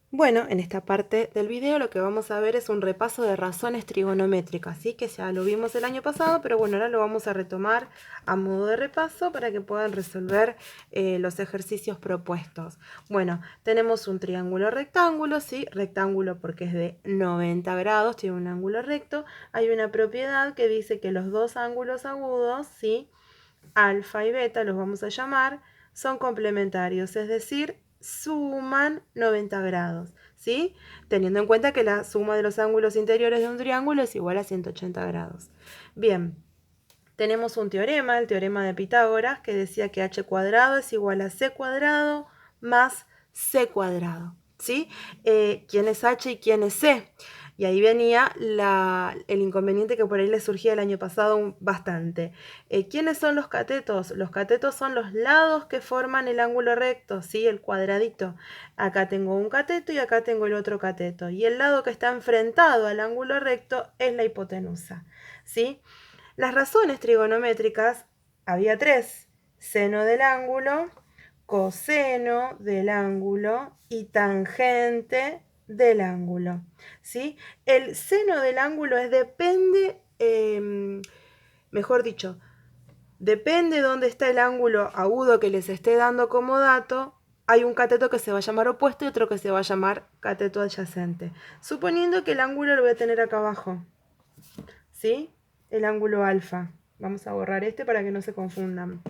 Bueno, en esta parte del video lo que vamos a ver es un repaso de razones trigonométricas, ¿sí? Que ya lo vimos el año pasado, pero bueno, ahora lo vamos a retomar a modo de repaso para que puedan resolver los ejercicios propuestos. Bueno, tenemos un triángulo rectángulo, ¿sí? Rectángulo porque es de 90 grados, tiene un ángulo recto. Hay una propiedad que dice que los dos ángulos agudos, ¿sí? Alfa y beta, los vamos a llamar, son complementarios, es decir, suman 90 grados, ¿sí? Teniendo en cuenta que la suma de los ángulos interiores de un triángulo es igual a 180 grados. Bien, tenemos un teorema, el teorema de Pitágoras, que decía que h cuadrado es igual a c cuadrado más c cuadrado, ¿sí? ¿Quién es h y quién es c? Y ahí venía el inconveniente que por ahí le surgía el año pasado bastante. ¿Quiénes son los catetos? Los catetos son los lados que forman el ángulo recto, ¿sí? El cuadradito. Acá tengo un cateto y acá tengo el otro cateto. Y el lado que está enfrentado al ángulo recto es la hipotenusa, ¿sí? Las razones trigonométricas, había tres: seno del ángulo, coseno del ángulo y tangente del ángulo, ¿sí? El seno del ángulo depende, mejor dicho, depende de dónde está el ángulo agudo que les esté dando como dato. Hay un cateto que se va a llamar opuesto y otro que se va a llamar cateto adyacente. Suponiendo que el ángulo lo voy a tener acá abajo, ¿sí? El ángulo alfa. Vamos a borrar este para que no se confundan.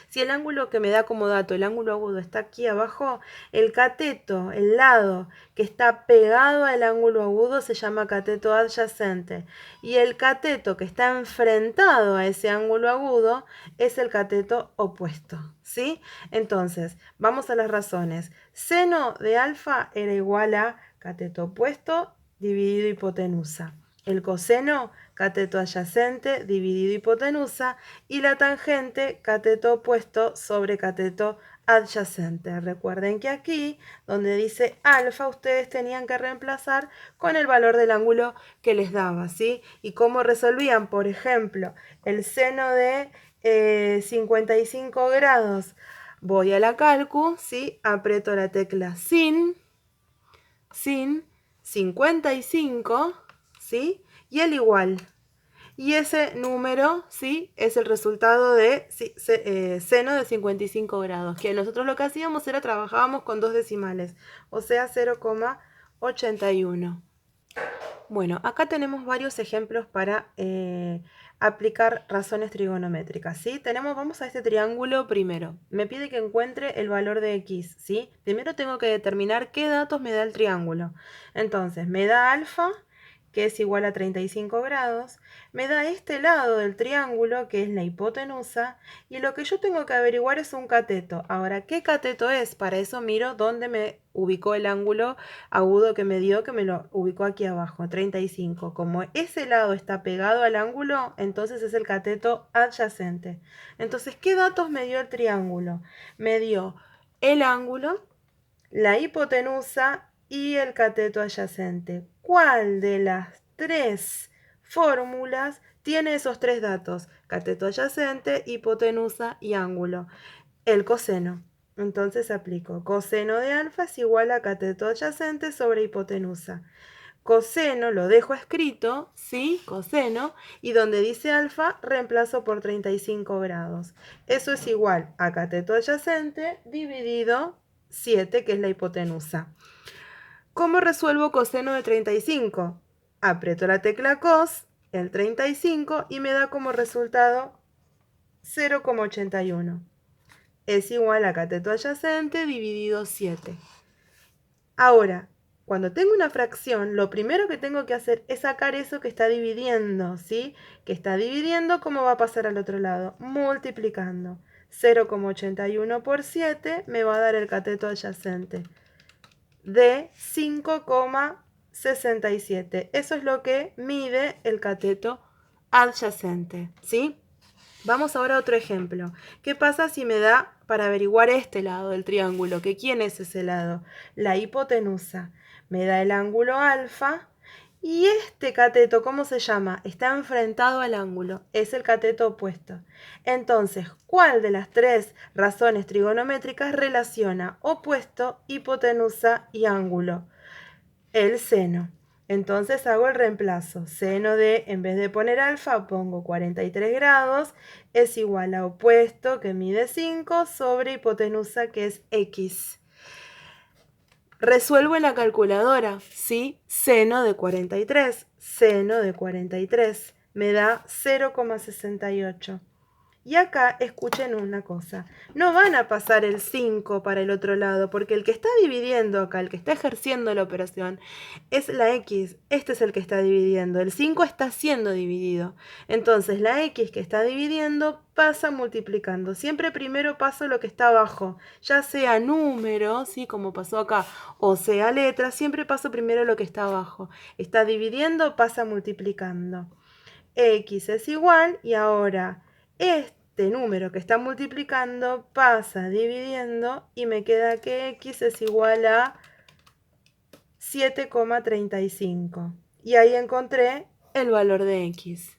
Si el ángulo que me da como dato, el ángulo agudo, está aquí abajo, el cateto, el lado que está pegado al ángulo agudo se llama cateto adyacente. Y el cateto que está enfrentado a ese ángulo agudo es el cateto opuesto, ¿sí? Entonces, vamos a las razones. Seno de alfa era igual a cateto opuesto dividido hipotenusa. El coseno, cateto adyacente dividido hipotenusa, y la tangente, cateto opuesto sobre cateto adyacente. Recuerden que aquí, donde dice alfa, ustedes tenían que reemplazar con el valor del ángulo que les daba, ¿sí? Y cómo resolvían, por ejemplo, el seno de 55 grados. Voy a la calcu, ¿sí? Aprieto la tecla sin 55, ¿sí? Y el igual. Y ese número, ¿sí? Es el resultado de seno de 55 grados, que nosotros lo que hacíamos era trabajábamos con dos decimales, o sea 0,81. Bueno, acá tenemos varios ejemplos para aplicar razones trigonométricas, ¿sí? Vamos a este triángulo primero. Me pide que encuentre el valor de x, ¿sí? Primero tengo que determinar qué datos me da el triángulo. Entonces, me da alfa, que es igual a 35 grados, me da este lado del triángulo, que es la hipotenusa, y lo que yo tengo que averiguar es un cateto. Ahora, ¿qué cateto es? Para eso miro dónde me ubicó el ángulo agudo que me dio, que me lo ubicó aquí abajo, 35. Como ese lado está pegado al ángulo, entonces es el cateto adyacente. Entonces, ¿qué datos me dio el triángulo? Me dio el ángulo, la hipotenusa y el cateto adyacente. ¿Cuál de las tres fórmulas tiene esos tres datos? Cateto adyacente, hipotenusa y ángulo. El coseno. Entonces aplico coseno de alfa es igual a cateto adyacente sobre hipotenusa. Coseno lo dejo escrito, ¿sí? Coseno, y donde dice alfa reemplazo por 35 grados. Eso es igual a cateto adyacente dividido 7, que es la hipotenusa. ¿Cómo resuelvo coseno de 35? Aprieto la tecla cos, el 35, y me da como resultado 0,81. Es igual a cateto adyacente dividido 7. Ahora, cuando tengo una fracción, lo primero que tengo que hacer es sacar eso que está dividiendo, ¿sí? Que está dividiendo, ¿cómo va a pasar al otro lado? Multiplicando. 0,81 por 7 me va a dar el cateto adyacente de 5,67. Eso es lo que mide el cateto adyacente, ¿sí? Vamos ahora a otro ejemplo. ¿Qué pasa si me da para averiguar este lado del triángulo? ¿Que quién es ese lado? La hipotenusa. Me da el ángulo alfa Y este cateto, ¿cómo se llama? Está enfrentado al ángulo, es el cateto opuesto. Entonces, ¿cuál de las tres razones trigonométricas relaciona opuesto, hipotenusa y ángulo? El seno. Entonces hago el reemplazo. Seno de, en vez de poner alfa, pongo 43 grados, es igual a opuesto, que mide 5, sobre hipotenusa, que es x. Resuelvo en la calculadora, ¿sí? Seno de 43. Seno de 43 me da 0,68. Y acá escuchen una cosa, no van a pasar el 5 para el otro lado, porque el que está dividiendo acá, el que está ejerciendo la operación, es la x. Este es el que está dividiendo, el 5 está siendo dividido. Entonces la x que está dividiendo pasa multiplicando. Siempre primero paso lo que está abajo, ya sea número, ¿sí? Como pasó acá, o sea letra, siempre paso primero lo que está abajo. Está dividiendo, pasa multiplicando. X es igual, y ahora este número que está multiplicando pasa dividiendo y me queda que x es igual a 7,35. Y ahí encontré el valor de x.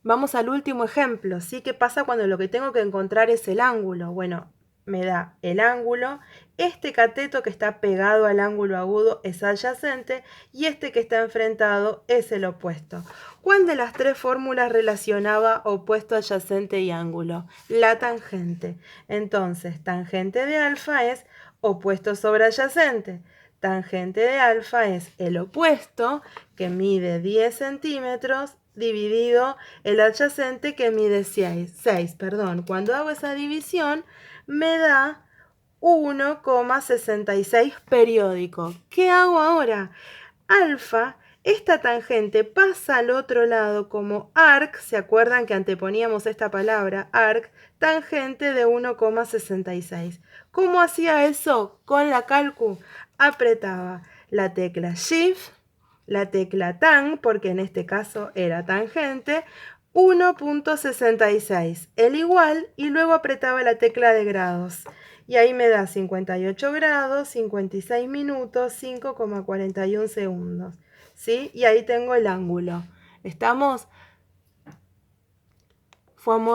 Vamos al último ejemplo, ¿sí? ¿Qué pasa cuando lo que tengo que encontrar es el ángulo? Bueno, me da el ángulo, este cateto que está pegado al ángulo agudo es adyacente y este que está enfrentado es el opuesto. ¿Cuál de las tres fórmulas relacionaba opuesto, adyacente y ángulo? La tangente. Entonces, tangente de alfa es opuesto sobre adyacente. Tangente de alfa es el opuesto, que mide 10 centímetros, dividido el adyacente, que mide 6. Cuando hago esa división me da 1,66 periódico. ¿Qué hago ahora? Alfa, esta tangente pasa al otro lado como arc, ¿se acuerdan que anteponíamos esta palabra, arc? Tangente de 1,66. ¿Cómo hacía eso? Con la calcu, apretaba la tecla Shift, la tecla tan, porque en este caso era tangente, 1,66, el igual, y luego apretaba la tecla de grados. Y ahí me da 58 grados, 56 minutos, 5,41 segundos. ¿Sí? Y ahí tengo el ángulo. ¿Estamos? Fue